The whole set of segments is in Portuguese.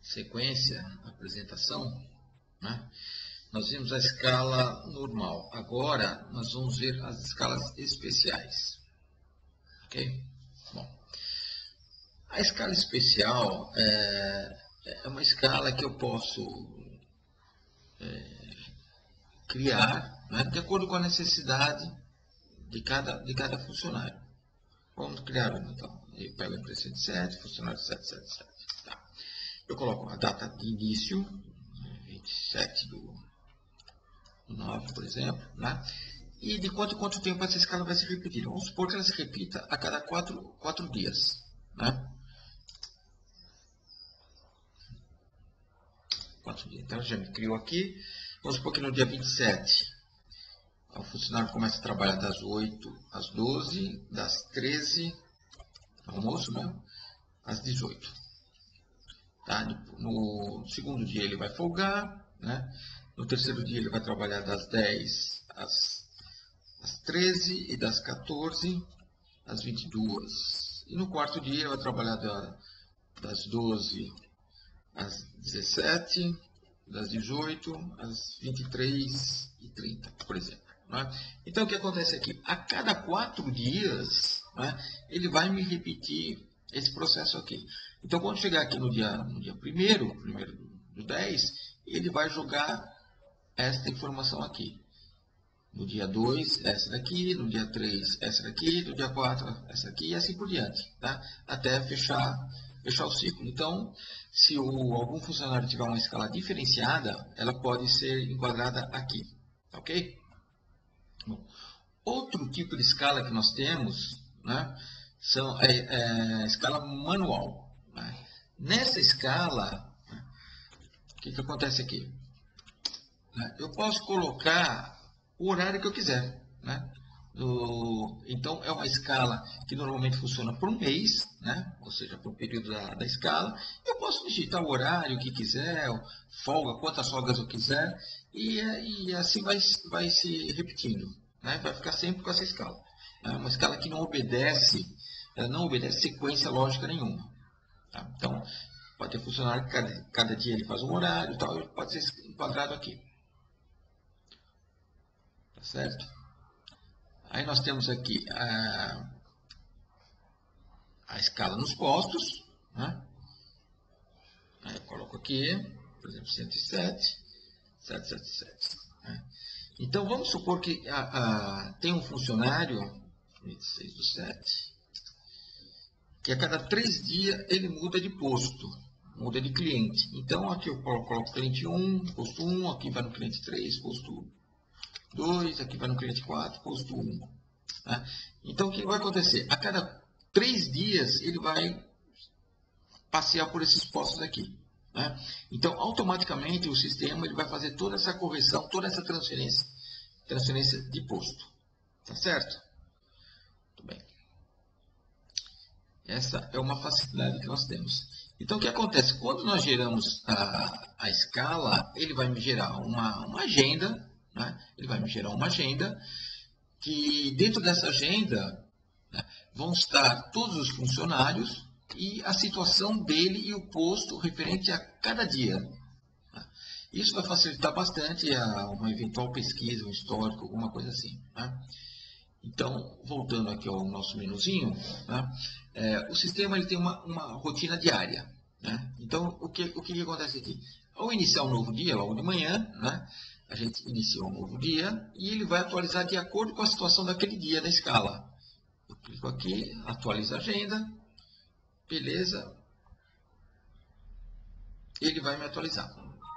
sequência, apresentação, né? Nós vimos a escala normal. Agora, nós vamos ver as escalas especiais. Ok? Bom, a escala especial é uma escala que eu posso criar, né, de acordo com a necessidade de cada funcionário. Vamos criar uma, então. Eu pego a empresa 7, funcionário 777. Tá. Eu coloco a data de início, 27 do 9, por exemplo, né? E de quanto tempo essa escala vai se repetir. Vamos supor que ela se repita a cada 4 dias, né? 4 dias. Então, já me criou aqui. Vamos supor que no dia 27, o funcionário começa a trabalhar das 8 às 12, das 13, almoço, né? Às 18. Tá? No segundo dia ele vai folgar, né? No terceiro dia ele vai trabalhar das 10 às 13 e das 14 às 22. E no quarto dia ele vai trabalhar das 12 às 17, das 18 às 23h30, por exemplo. Né? Então, o que acontece aqui? A cada 4 dias, né, ele vai me repetir esse processo aqui. Então, quando chegar aqui no dia 1º do 10, ele vai jogar esta informação aqui. No dia 2, essa daqui. No dia 3, essa daqui. No dia 4, essa daqui. E assim por diante. Tá? Até fechar o ciclo. Então, se algum funcionário tiver uma escala diferenciada, ela pode ser enquadrada aqui. Ok? Bom, outro tipo de escala que nós temos, né, são a escala manual. Né? Nessa escala, o que acontece aqui? Eu posso colocar o horário que eu quiser. Né? Então, é uma escala que normalmente funciona por um mês, né? Ou seja, por um período da escala. Eu posso digitar o horário que quiser, folga, quantas folgas eu quiser, e assim vai se repetindo. Né? Vai ficar sempre com essa escala. É uma escala que não obedece sequência lógica nenhuma. Tá? Então, pode ter funcionário que cada dia ele faz um horário, tal, ele pode ser enquadrado aqui. Tá certo? Aí nós temos aqui a escala nos postos. Né? Aí eu coloco aqui, por exemplo, 107, 777. Né? Então, vamos supor que tem um funcionário, 26 do 7, que a cada 3 dias ele muda de posto, muda de cliente. Então, aqui eu coloco cliente 1, posto 1, aqui vai no cliente 3, posto 2, aqui vai no cliente 4, posto 1. Né? Então, o que vai acontecer? A cada 3 dias ele vai passear por esses postos aqui. Né? Então, automaticamente o sistema ele vai fazer toda essa correção, toda essa transferência de posto. Tá certo? Muito bem. Essa é uma facilidade que nós temos. Então, o que acontece? Quando nós geramos a escala, ele vai me gerar uma agenda. Né? Ele vai me gerar uma agenda que dentro dessa agenda, né, vão estar todos os funcionários e a situação dele e o posto referente a cada dia. Né? Isso vai facilitar bastante uma eventual pesquisa, um histórico, alguma coisa assim. Né? Então, voltando aqui ao nosso menuzinho, né, o sistema ele tem uma rotina diária. Né? Então, o que acontece aqui? Ao iniciar um novo dia, logo de manhã, né, a gente inicia um novo dia e ele vai atualizar de acordo com a situação daquele dia da escala. Eu clico aqui, atualiza a agenda, beleza, ele vai me atualizar.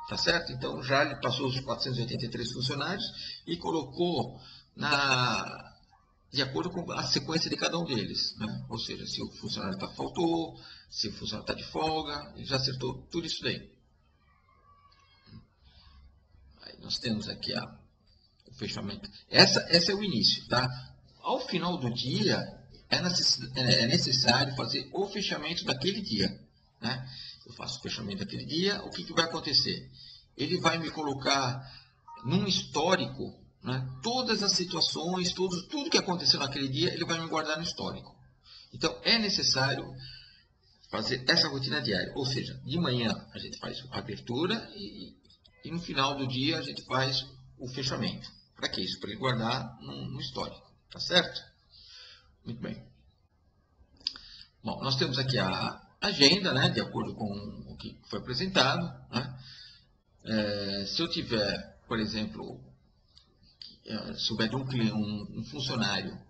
Tá certo? Então, já ele passou os 483 funcionários e colocou de acordo com a sequência de cada um deles. Né? Ou seja, se o funcionário faltou, se o funcionário está de folga, ele já acertou tudo isso daí. Aí nós temos aqui o fechamento. Essa é o início. Tá? Ao final do dia, é necessário fazer o fechamento daquele dia. Né? Eu faço o fechamento daquele dia, o que vai acontecer? Ele vai me colocar num histórico, né, todas as situações, tudo que aconteceu naquele dia, ele vai me guardar no histórico. Então, é necessário fazer essa rotina diária. Ou seja, de manhã a gente faz a abertura e no final do dia a gente faz o fechamento. Para que isso? Para ele guardar no histórico. Tá certo? Muito bem. Bom, nós temos aqui a agenda, né, de acordo com o que foi apresentado. Né? Se eu tiver, por exemplo, souber de um funcionário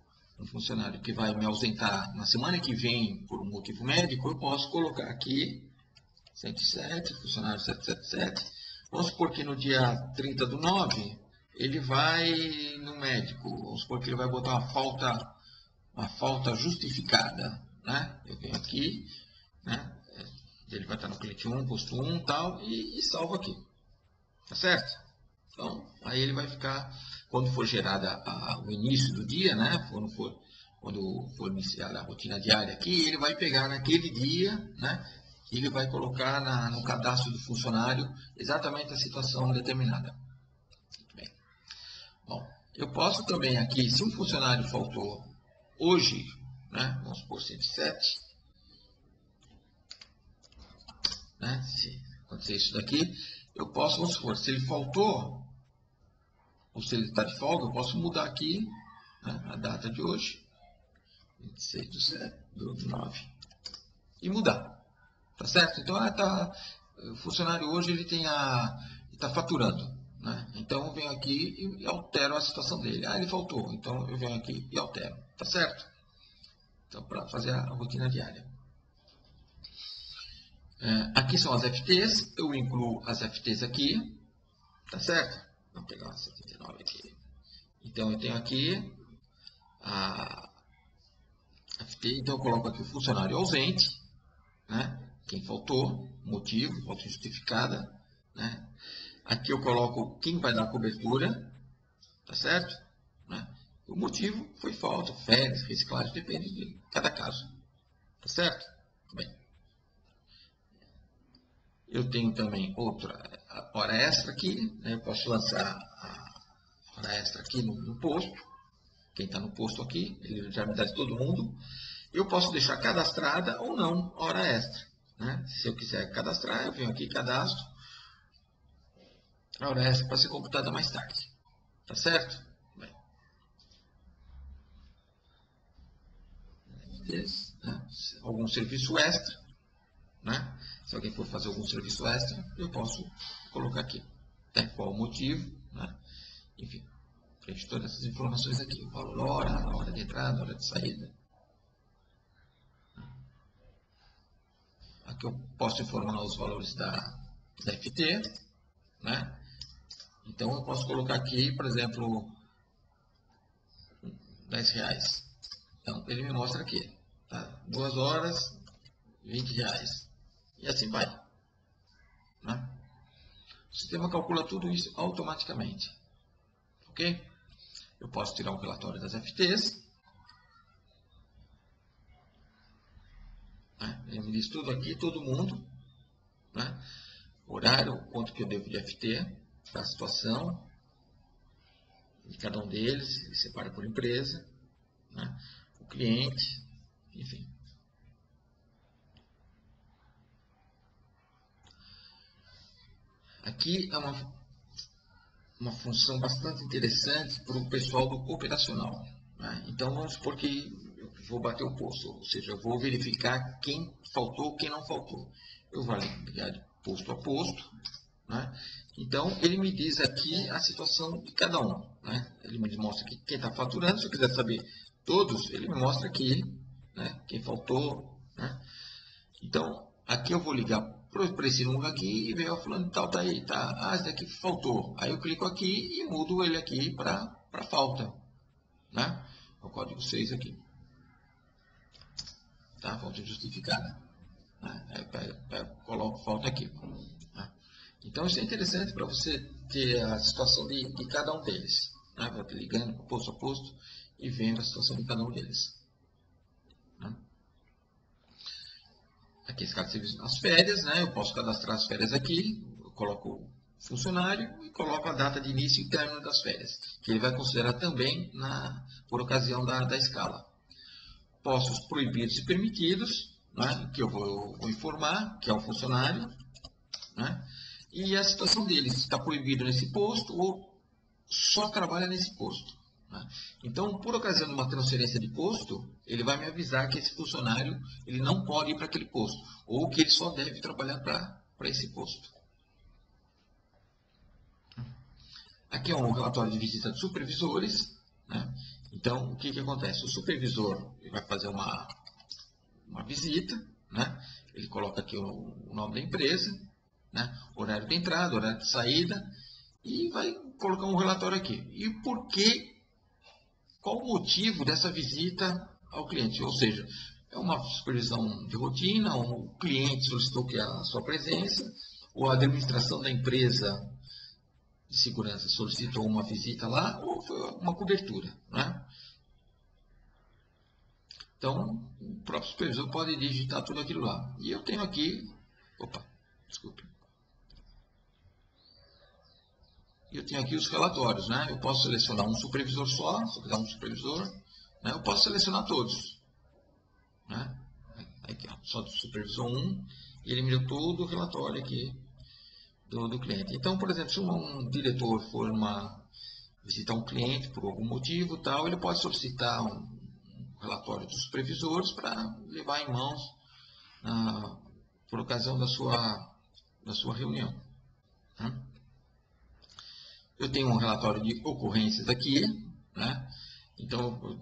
que vai me ausentar na semana que vem por um motivo médico, eu posso colocar aqui 107, funcionário 777. Vamos supor que no dia 30/9 ele vai no médico. Vamos supor que ele vai botar uma falta justificada. Né? Eu venho aqui, né? Ele vai estar no cliente 1, posto 1 tal, e salvo aqui. Tá certo? Então, aí ele vai ficar, quando for gerada o início do dia, né? Quando for iniciada a rotina diária aqui, ele vai pegar naquele dia, né? E ele vai colocar no cadastro do funcionário exatamente a situação determinada. Bem. Bom, eu posso também aqui, se um funcionário faltou hoje, né? Vamos supor 107, né? Se acontecer isso daqui, eu posso, vamos supor, se ele faltou, ou se ele está de folga, eu posso mudar aqui, né, a data de hoje, 26/7/9, e mudar. Tá certo? Então, o funcionário hoje ele está faturando. Né? Então, eu venho aqui e altero a situação dele. Ele faltou, então eu venho aqui e altero. Tá certo? Então, para fazer a rotina diária. Aqui são as FTs, eu incluo as FTs aqui. Tá certo? Vamos pegar uma 79 aqui. Então, eu tenho aqui a FT, então eu coloco aqui o funcionário ausente, né? Quem faltou, motivo, falta justificada, né? Aqui eu coloco quem vai dar cobertura, tá certo? Né? O motivo foi falta, férias, reciclagem, depende de cada caso, tá certo? Bem, eu tenho também outra hora extra aqui, né? Eu posso lançar a hora extra aqui no posto. Quem está no posto aqui, ele já me dá de todo mundo. Eu posso deixar cadastrada ou não a hora extra. Né? Se eu quiser cadastrar, eu venho aqui e cadastro a hora extra para ser computada mais tarde. Tá certo? Bem. Né? Algum serviço extra. Né? Se alguém for fazer algum serviço extra, eu posso colocar aqui. Até qual o motivo. Né? Enfim, preenche todas essas informações aqui. O valor hora, a hora de entrada, a hora de saída. Aqui eu posso informar os valores da FT, né? Então eu posso colocar aqui, por exemplo, R$10. Então ele me mostra aqui, tá? 2 horas, R$20. E assim vai. Né? O sistema calcula tudo isso automaticamente. Ok? Eu posso tirar um relatório das FTs. Né? Ele me diz tudo aqui, todo mundo. Né? Horário, quanto que eu devo de FT, a situação de cada um deles, ele separa por empresa, né? O cliente, enfim. Aqui é uma função bastante interessante para o pessoal do operacional. Né? Então, vamos supor que eu vou bater o posto, ou seja, eu vou verificar quem faltou, quem não faltou. Eu vou ligar de posto a posto. Né? Então, ele me diz aqui a situação de cada um. Né? Ele me mostra aqui quem está faturando. Se eu quiser saber todos, ele me mostra aqui, né, quem faltou. Né? Então, aqui eu vou ligar para esse número aqui e ver, fulano tal, tá aí, tá? Esse daqui faltou. Aí eu clico aqui e mudo ele aqui para falta. Né? O código 6 aqui. Tá? Falta justificada. Né? Aí coloco falta aqui. Né? Então, isso é interessante para você ter a situação de cada um deles. Né? Vai ligando posto a posto e vendo a situação de cada um deles. Né? Aqui esse caso de serviço nas férias, né? Eu posso cadastrar as férias aqui, eu coloco o funcionário e coloco a data de início e término das férias, que ele vai considerar também por ocasião da escala. Posso os proibidos e permitidos, né, que eu vou informar, que é o funcionário, né, e a situação dele, se está proibido nesse posto ou só trabalha nesse posto. Né? Então, por ocasião de uma transferência de posto, ele vai me avisar que esse funcionário ele não pode ir para aquele posto, ou que ele só deve trabalhar para esse posto. Aqui é um relatório de visita de supervisores. Né? Então, o que acontece? O supervisor ele vai fazer uma visita, né? Ele coloca aqui o nome da empresa, né? Horário de entrada, horário de saída, e vai colocar um relatório aqui. E por que, qual o motivo dessa visita ao cliente? Ou seja, é uma supervisão de rotina, o cliente solicitou que a sua presença, ou a administração da empresa de segurança solicitou uma visita lá, ou foi uma cobertura, né? Então, o próprio supervisor pode digitar tudo aquilo lá. E eu tenho aqui, desculpe. Eu tenho aqui os relatórios, né? Eu posso selecionar um supervisor só, se eu quiser um supervisor, né? Eu posso selecionar todos, né? Aqui, ó, só do supervisor 1, e ele me deu todo o relatório aqui do cliente. Então, por exemplo, se um diretor for visitar um cliente por algum motivo, tal, ele pode solicitar um relatório dos supervisores para levar em mãos por ocasião da sua reunião. Né? Eu tenho um relatório de ocorrências aqui, né? Então eu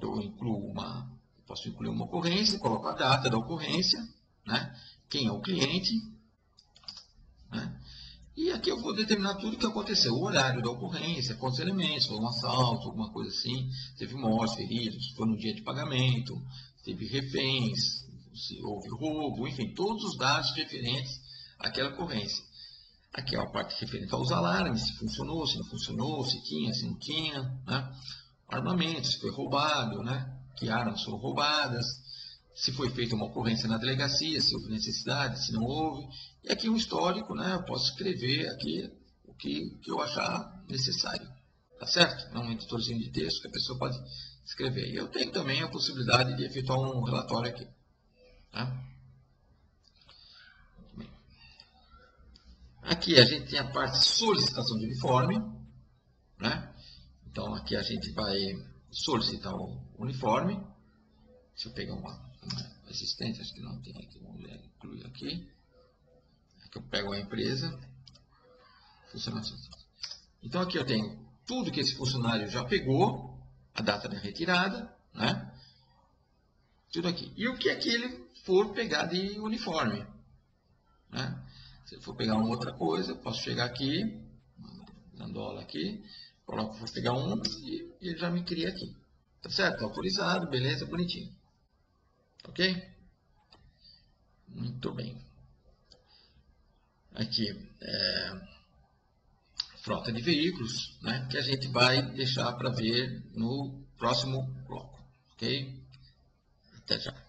posso incluir uma ocorrência, coloco a data da ocorrência, né? Quem é o cliente, né? E aqui eu vou determinar tudo o que aconteceu, o horário da ocorrência, quantos elementos, foi um assalto, alguma coisa assim, teve mortes, feridos, foi no dia de pagamento, teve reféns, se houve roubo, enfim, todos os dados referentes àquela ocorrência. Aqui é a parte referente aos alarmes, se funcionou, se não funcionou, se tinha, se não tinha, né? Armamento, se foi roubado, né? Que armas foram roubadas, se foi feita uma ocorrência na delegacia, se houve necessidade, se não houve. E aqui um histórico, né? Eu posso escrever aqui o que eu achar necessário. Tá certo? É um editorzinho de texto que a pessoa pode escrever. E eu tenho também a possibilidade de efetuar um relatório aqui. Tá? Aqui a gente tem a parte de solicitação de uniforme. Né? Então aqui a gente vai solicitar o uniforme. Deixa eu pegar uma existente, acho que não tem aqui, vamos incluir aqui. Aqui eu pego a empresa. Funcionário. Então aqui eu tenho tudo que esse funcionário já pegou, a data da retirada, né? Tudo aqui. E o que é que ele for pegar de uniforme. Né? Se ele for pegar uma outra coisa, eu posso chegar aqui, Dandola aqui, coloco, vou pegar um e ele já me cria aqui. Tá certo? Autorizado, beleza, bonitinho. Ok? Muito bem. Aqui, frota de veículos, né, que a gente vai deixar para ver no próximo bloco. Ok? Até já.